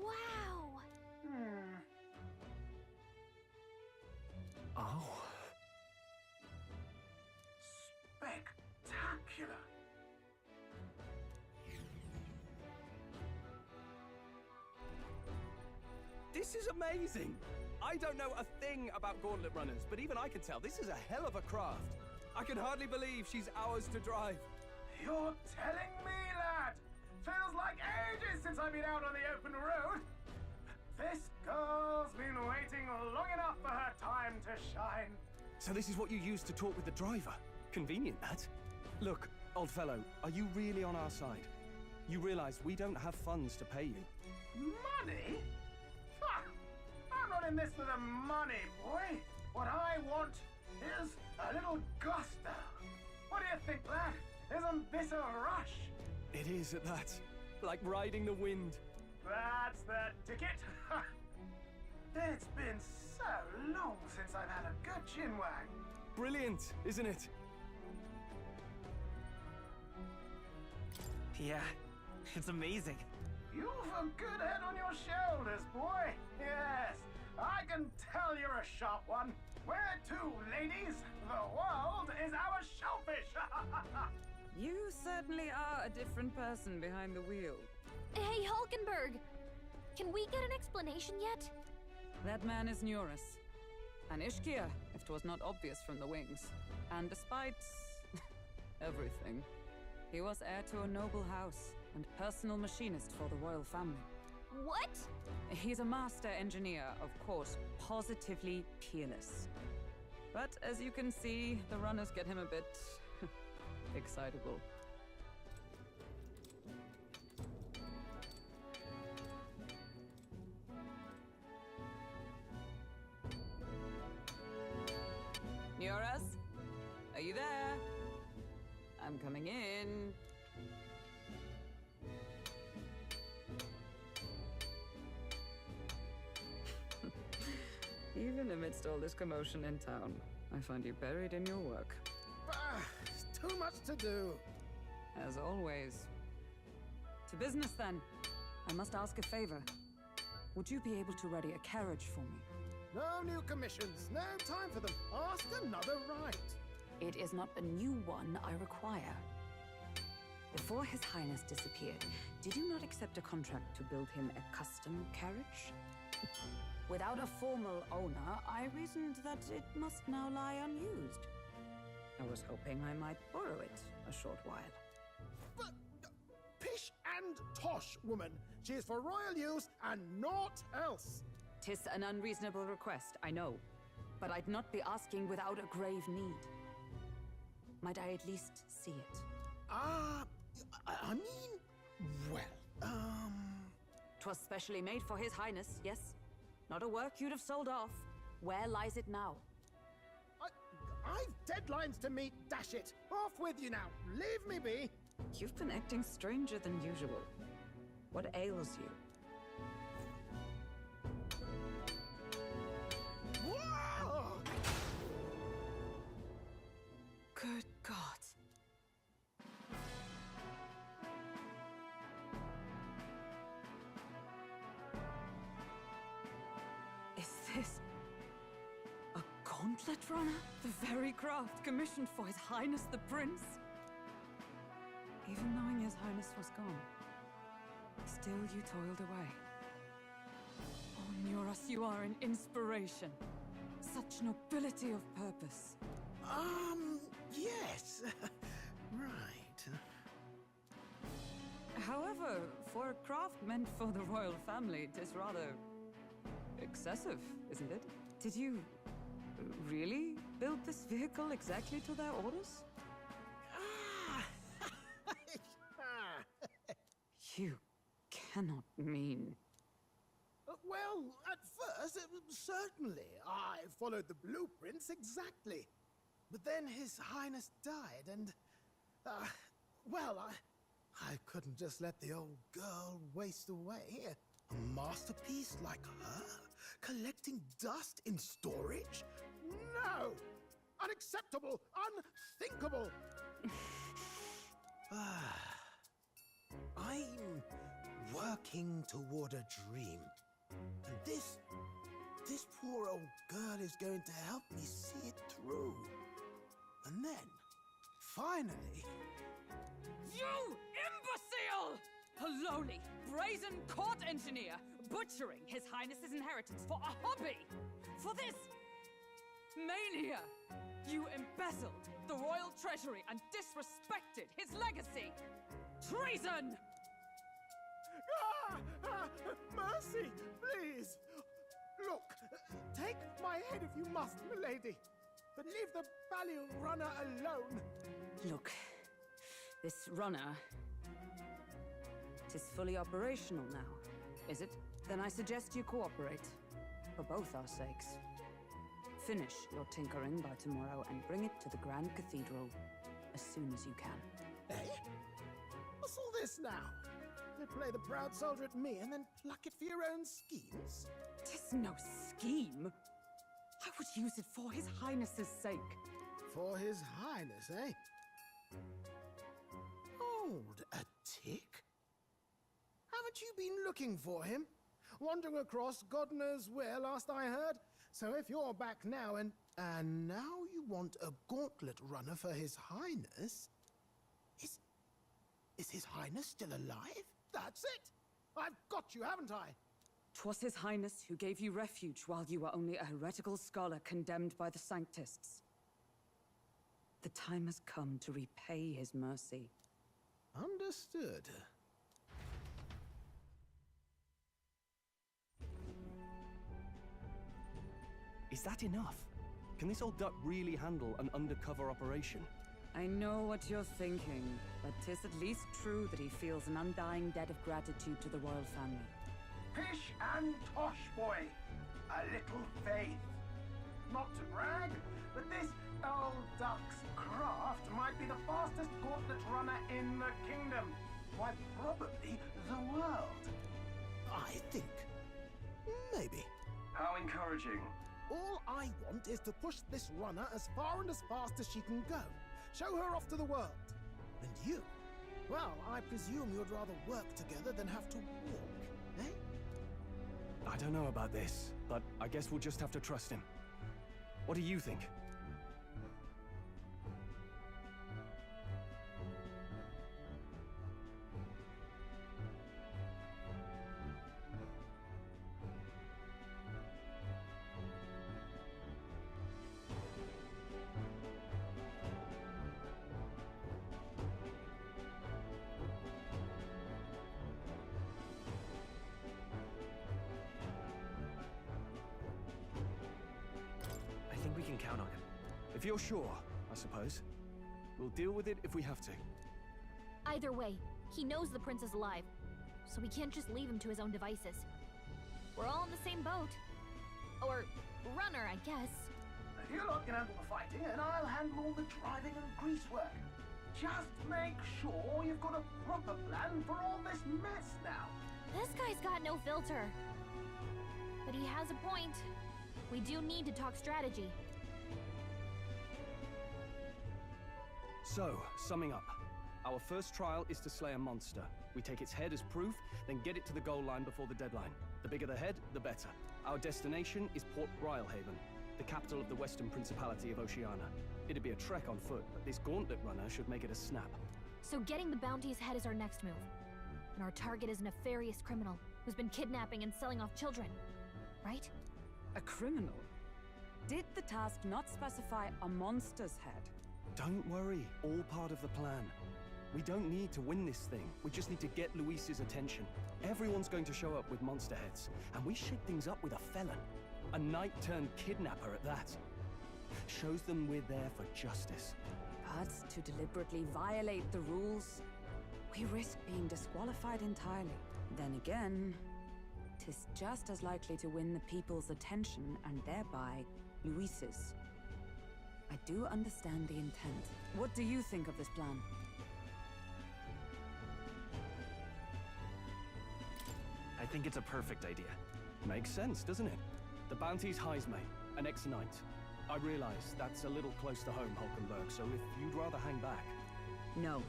Wow! Oh. Spectacular! This is amazing! I don't know a thing about gauntlet runners, but even I can tell this is a hell of a craft. I can hardly believe she's ours to drive. You're telling me, lad? Feels like ages since I've been out on the open road. This girl's been waiting long enough for her time to shine. So this is what you used to talk with the driver? Convenient, that. Look, old fellow, are you really on our side? You realize we don't have funds to pay you. Money? Ha! I'm not in this for the money, boy. What I want is a little gusto. What do you think, lad? Isn't this a rush? It is at that. Like riding the wind. That's the ticket. It's been so long since I've had a good chinwag. Brilliant, isn't it? Yeah, it's amazing. You've a good head on your shoulders, boy. Yes, I can tell you're a sharp one. Where to, ladies? The world is our shellfish. You certainly are a different person behind the wheel. Hey, Hulkenberg! Can we get an explanation yet? That man is Neurus. An Ishkia, if 'twas not obvious from the wings. And despite everything, he was heir to a noble house and personal machinist for the royal family. What? He's a master engineer, of course, positively peerless. But as you can see, the runners get him a bit excitable. Neurus? Are you there? I'm coming in. Even amidst all this commotion in town, I find you buried in your work. Too much to do. As always. To business, then. I must ask a favor. Would you be able to ready a carriage for me? No new commissions. No time for them. Ask another right. It is not a new one I require. Before His Highness disappeared, did you not accept a contract to build him a custom carriage? Without a formal owner, I reasoned that it must now lie unused. I was hoping I might borrow it a short while. But, pish and tosh, woman. She is for royal use and naught else. 'Tis an unreasonable request, I know. But I'd not be asking without a grave need. Might I at least see it? I mean, well, 'Twas specially made for His Highness, yes? Not a work you'd have sold off. Where lies it now? I've deadlines to meet, dash it! Off with you now! Leave me be! You've been acting stranger than usual. What ails you? Whoa! Good God. Is this a gauntlet runner? The very craft commissioned for His Highness the Prince? Even knowing His Highness was gone, still you toiled away. Oh, Neurus, you are an inspiration. Such nobility of purpose. Yes. Right. However, for a craft meant for the royal family, it is rather excessive, isn't it? Did you really build this vehicle exactly to their orders? You cannot mean... Well, at first, certainly. I followed the blueprints exactly. But then His Highness died, and... well, I couldn't just let the old girl waste away. A masterpiece like her? Collecting dust in storage? No! Unacceptable! Unthinkable! I'm working toward a dream. And this poor old girl is going to help me see it through. And then, finally... You imbecile! A lowly, brazen court engineer, butchering His Highness's inheritance for a hobby! For this mania! You embezzled the royal treasury and disrespected his legacy! Treason! Mercy, please! Look, take my head if you must, milady. But leave the Balliol runner alone. Look, this runner... Tis fully operational now, is it? Then I suggest you cooperate. For both our sakes. Finish your tinkering by tomorrow and bring it to the Grand Cathedral as soon as you can. Eh? What's all this now? You play the proud soldier at me and then pluck it for your own schemes? 'Tis no scheme. I would use it for His Highness's sake. For His Highness, eh? Hold a tick. Haven't you been looking for him? Wandering across God knows where last I heard? So if you're back now and now you want a gauntlet runner for His Highness, is Is His Highness still alive? That's it! I've got you, haven't I? 'Twas His Highness who gave you refuge while you were only a heretical scholar condemned by the Sanctists. The time has come to repay his mercy. Understood. Is that enough? Can this old duck really handle an undercover operation? I know what you're thinking, but 'tis at least true that he feels an undying debt of gratitude to the royal family. Pish and tosh, boy. A little faith. Not to brag, but this old duck's craft might be the fastest gauntlet runner in the kingdom. Why, probably the world. I think. Maybe. How encouraging. All I want is to push this runner as far and as fast as she can go. Show her off to the world. And you? Well, I presume you'd rather work together than have to walk, eh? I don't know about this, but I guess we'll just have to trust him. What do you think? I think we can count on him. If you're sure, I suppose. We'll deal with it if we have to. Either way, he knows the prince is alive, so we can't just leave him to his own devices. We're all in the same boat. Or runner, I guess. You lot can handle the fighting, and I'll handle all the driving and grease work. Just make sure you've got a proper plan for all this mess now. This guy's got no filter. But he has a point. We do need to talk strategy. So, summing up. Our first trial is to slay a monster. We take its head as proof, then get it to the goal line before the deadline. The bigger the head, the better. Our destination is Port Rhylehaven, the capital of the Western Principality of Oceania. It'd be a trek on foot, but this gauntlet runner should make it a snap. So getting the bounty's head is our next move. And our target is a nefarious criminal who's been kidnapping and selling off children. Right? A criminal? Did the task not specify a monster's head? Don't worry, all part of the plan. We don't need to win this thing. We just need to get Luis's attention. Everyone's going to show up with monster heads, and we shake things up with a felon. A knight-turned-kidnapper at that. Shows them we're there for justice. But to deliberately violate the rules, we risk being disqualified entirely. Then again, 'tis just as likely to win the people's attention and thereby Luis's. I do understand the intent. What do you think of this plan? I think it's a perfect idea. Makes sense, doesn't it? The bounty's Heisme, an ex-knight. I realize that's a little close to home, Hulkenberg, so if you'd rather hang back... No.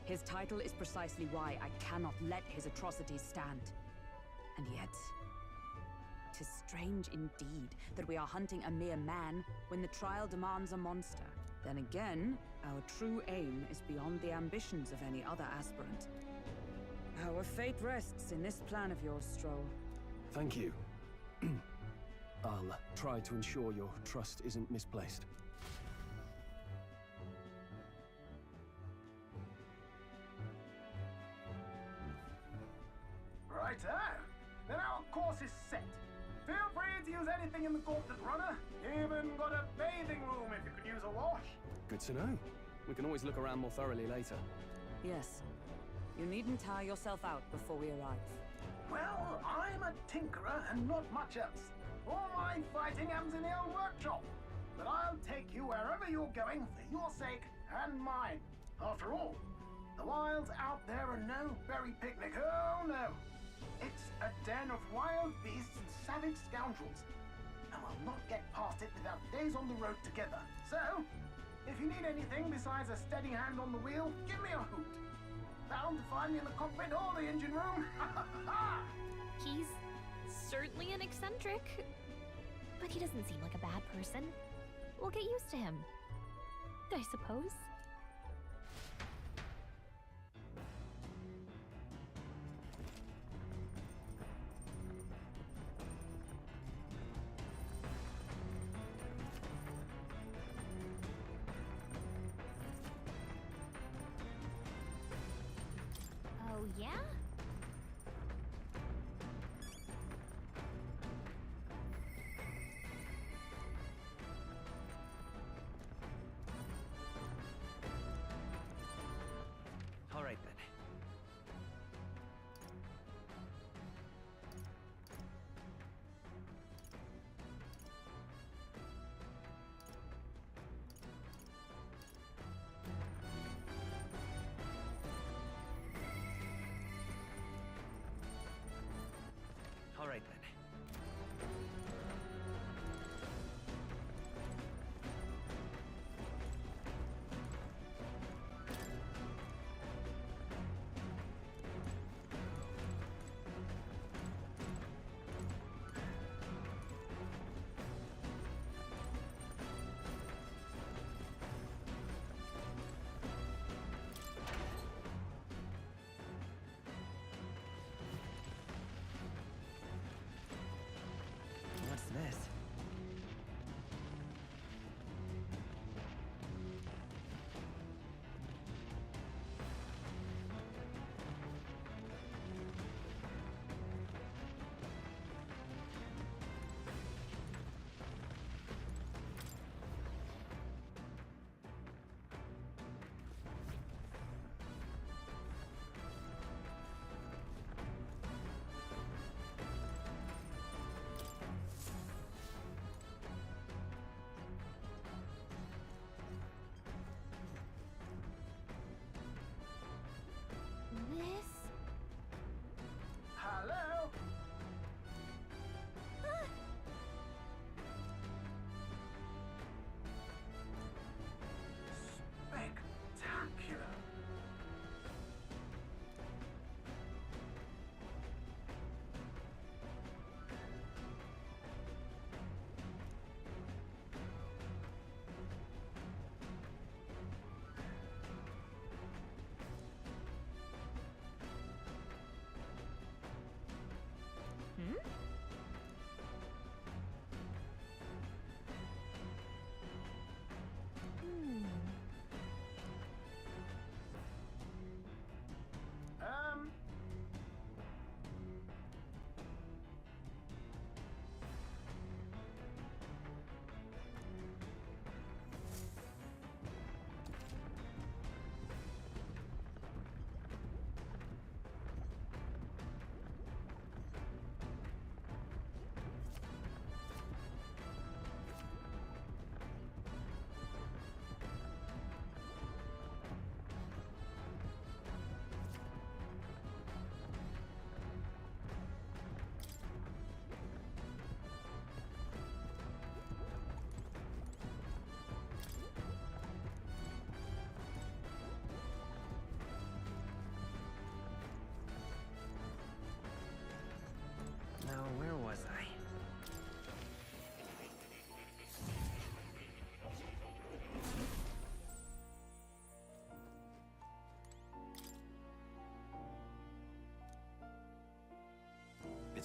His title is precisely why I cannot let his atrocities stand. And yet... 'tis strange indeed that we are hunting a mere man when the trial demands a monster. Then again, our true aim is beyond the ambitions of any other aspirant. Our fate rests in this plan of yours, Stroll. Thank you. I'll try to ensure your trust isn't misplaced. Righto. Then our course is set. Feel free to use anything in the gauntlet runner. Even got a bathing room if you could use a wash. Good to know. We can always look around more thoroughly later. Yes. You needn't tire yourself out before we arrive. Well, I'm a tinkerer and not much else. All my fighting happens in the old workshop. But I'll take you wherever you're going for your sake and mine. After all, the wilds out there are no berry picnic. Oh no. It's a den of wild beasts and savage scoundrels. And we'll not get past it without days on the road together. So, if you need anything besides a steady hand on the wheel, give me a hoot. Bound to find me in the cockpit or the engine room. He's certainly an eccentric, but he doesn't seem like a bad person. We'll get used to him, I suppose.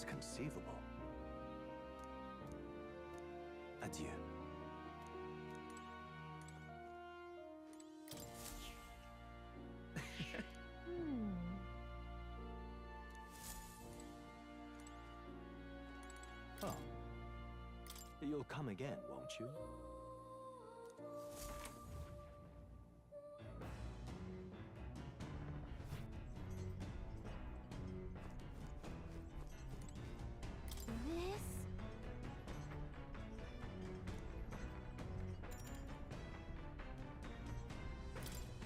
as conceivable. Adieu. Oh. You'll come again, won't you? This?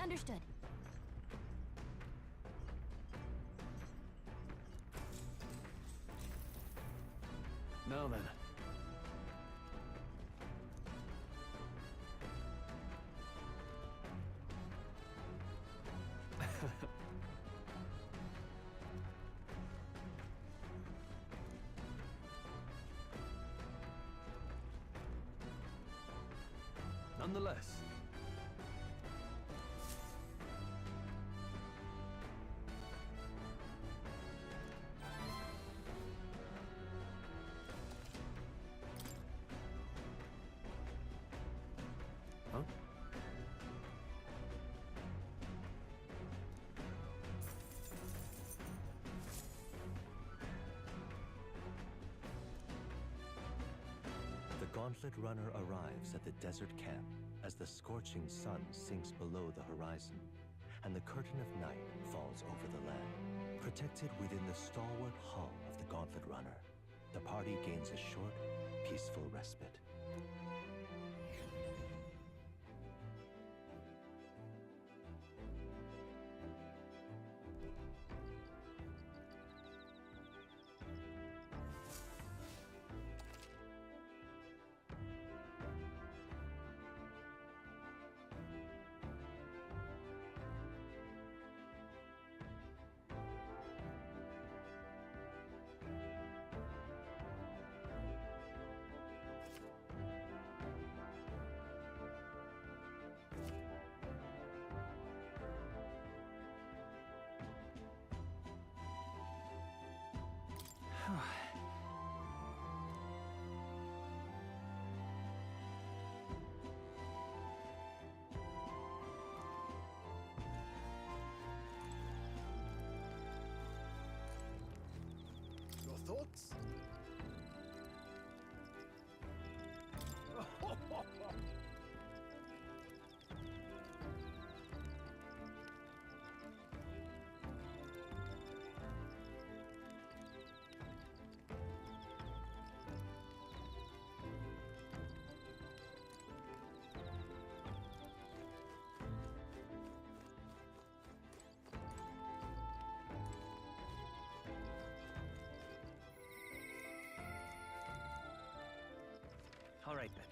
Understood. Now then. Nonetheless. Huh? The Gauntlet Runner arrives at the desert camp as the scorching sun sinks below the horizon, and the curtain of night falls over the land. Protected within the stalwart hull of the Gauntlet Runner, the party gains a short, peaceful respite. Your thoughts? All right, then.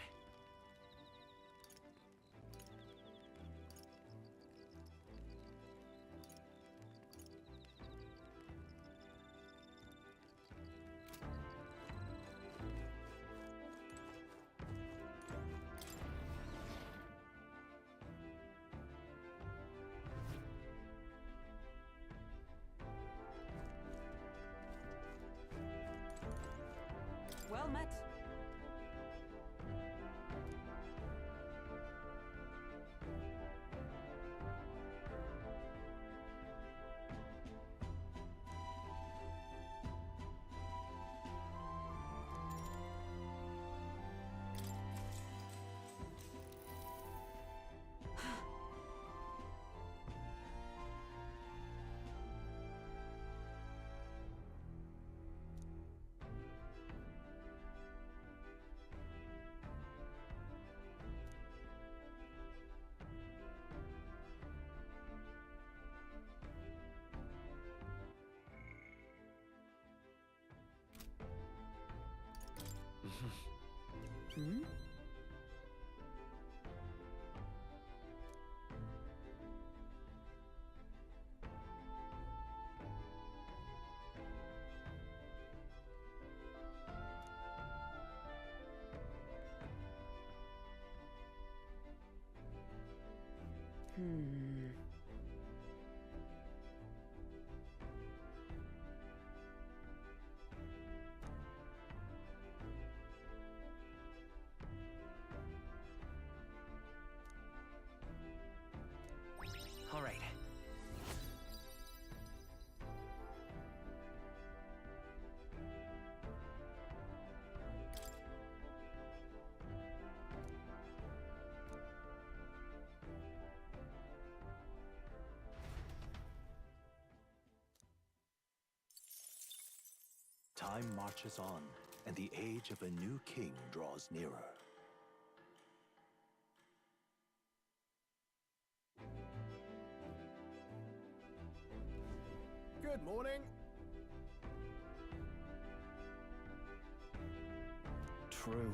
Well met. Hmm? Hmm. Time marches on, and the age of a new king draws nearer. Good morning. True.